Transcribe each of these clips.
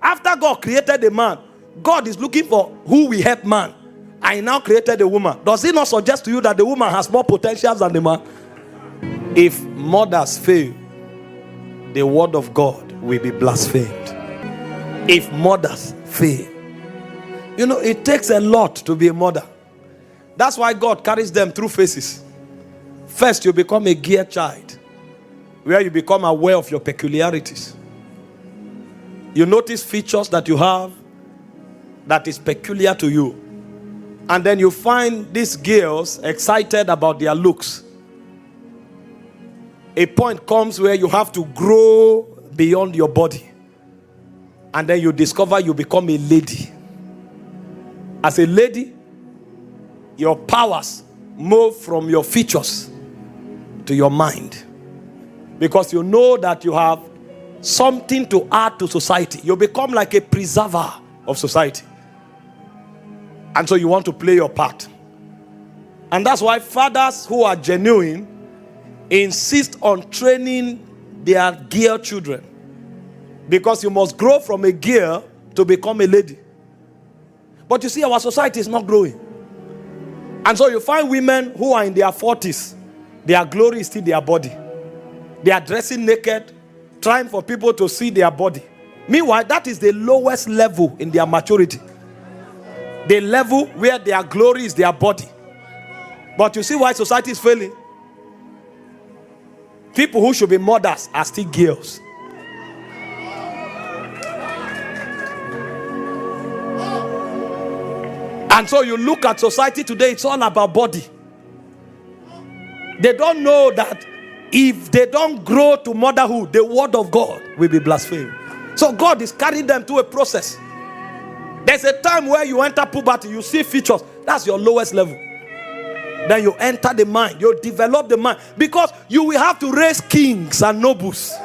After God created the man, God is looking for who will help man. I now created a woman. Does it not suggest to you that the woman has more potentials than the man? If mothers fail, the word of God will be blasphemed. If mothers fail, you know, it takes a lot to be a mother. That's why God carries them through phases. First, you become a gear child, where you become aware of your peculiarities. You notice features that you have that is peculiar to you. And then you find these girls excited about their looks. A point comes where you have to grow beyond your body. And then you discover you become a lady. As a lady, your powers move from your features to your mind. Because you know that you have something to add to society. You become like a preserver of society. And so you want to play your part. And that's why fathers who are genuine insist on training their girl children. Because you must grow from a girl to become a lady. But you see, our society is not growing. And so you find women who are in their 40s. Their glory is still their body. They are dressing naked, trying for people to see their body. Meanwhile, that is the lowest level in their maturity. The level where their glory is their body. But you see why society is failing? People who should be mothers are still girls. And so you look at society today, it's all about body. They don't know that if they don't grow to motherhood, the word of God will be blasphemed. So God is carrying them to a process. There's a time where you enter puberty, you see features. That's your lowest level. Then you enter the mind, you develop the mind. Because you will have to raise kings and nobles.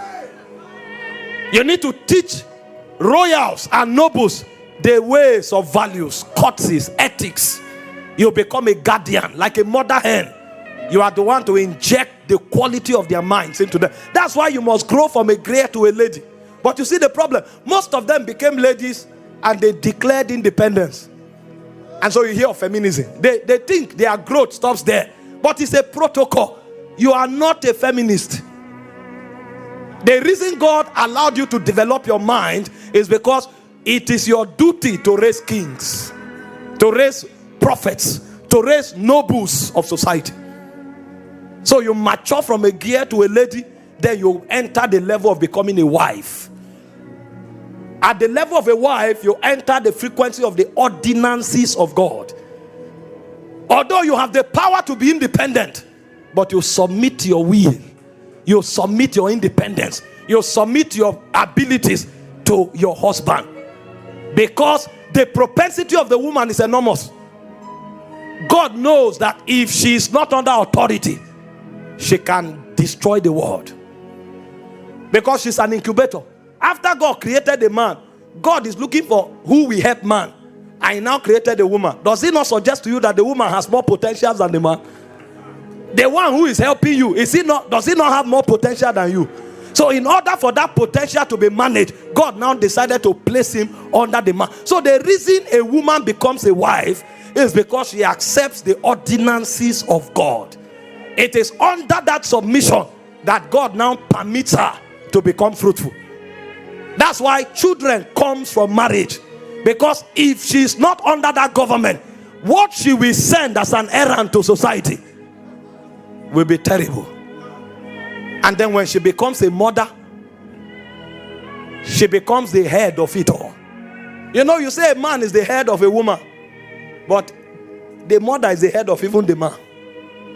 You need to teach royals and nobles the ways of values, courtesies, ethics. You become a guardian, like a mother hen. You are the one to inject the quality of their minds into them. That's why you must grow from a grey to a lady. But you see the problem, most of them became ladies and they declared independence. And so you hear of feminism. They think their growth stops there. But it's a protocol. You are not a feminist. The reason God allowed you to develop your mind is because it is your duty to raise kings, to raise prophets, to raise nobles of society. So you mature from a girl to a lady, then you enter the level of becoming a wife. At the level of a wife, you enter the frequency of the ordinances of God. Although you have the power to be independent, but you submit your will, you submit your independence, you submit your abilities to your husband. Because the propensity of the woman is enormous. God knows that if she is not under authority, she can destroy the world. Because she's an incubator. After God created the man, God is looking for who will help man. I now created a woman. Does it not suggest to you that the woman has more potentials than the man? The one who is helping you, does it not have more potential than you? So in order for that potential to be managed, God now decided to place him under the man. So the reason a woman becomes a wife is because she accepts the ordinances of God. It is under that submission that God now permits her to become fruitful. That's why children come from marriage. Because if she is not under that government, what she will send as an errand to society will be terrible. And then when she becomes a mother, she becomes the head of it all. You know, you say a man is the head of a woman, but the mother is the head of even the man.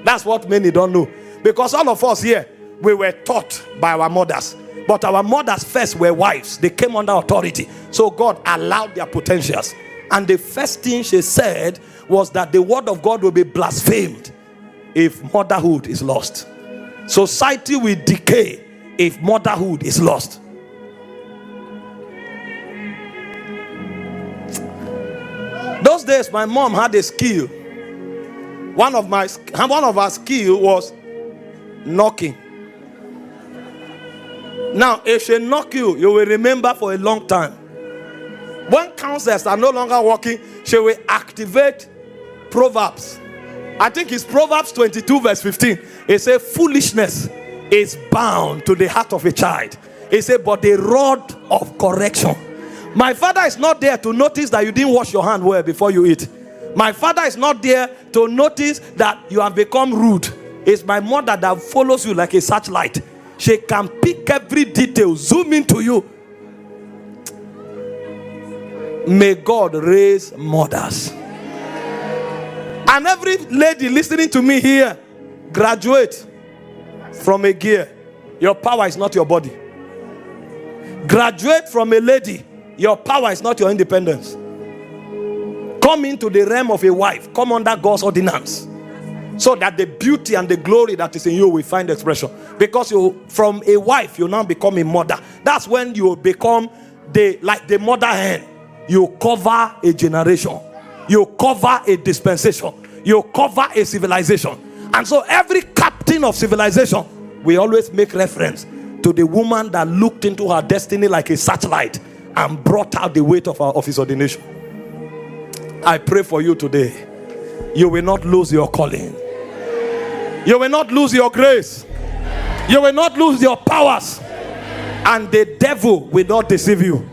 That's what many don't know. Because all of us here, we were taught by our mothers. But our mothers first were wives. They came under authority. So God allowed their potentials. And the first thing she said was that the word of God will be blasphemed if motherhood is lost. Society will decay if motherhood is lost. Those days, my mom had a skill. One of our skill was knocking. Now, if she knock you, you will remember for a long time. When counselors are no longer working, she will activate Proverbs. I think it's Proverbs 22 verse 15. It says foolishness is bound to the heart of a child. It says but the rod of correction. My father is not there to notice that you didn't wash your hand well before you eat. My father is not there to notice that you have become rude. It's my mother that follows you like a searchlight. She can pick every detail, zoom into you. May God raise mothers. And every lady listening to me here, graduate from a gear. Your power is not your body. Graduate from a lady. Your power is not your independence. Come into the realm of a wife. Come under God's ordinance, so that the beauty and the glory that is in you will find expression. Because you, from a wife, you now become a mother. That's when you become like the mother hen. You cover a generation. You cover a dispensation. You cover a civilization. And so every captain of civilization, we always make reference to the woman that looked into her destiny like a searchlight and brought out the weight of his ordination. I pray for you today. You will not lose your calling. You will not lose your grace. You will not lose your powers. And the devil will not deceive you.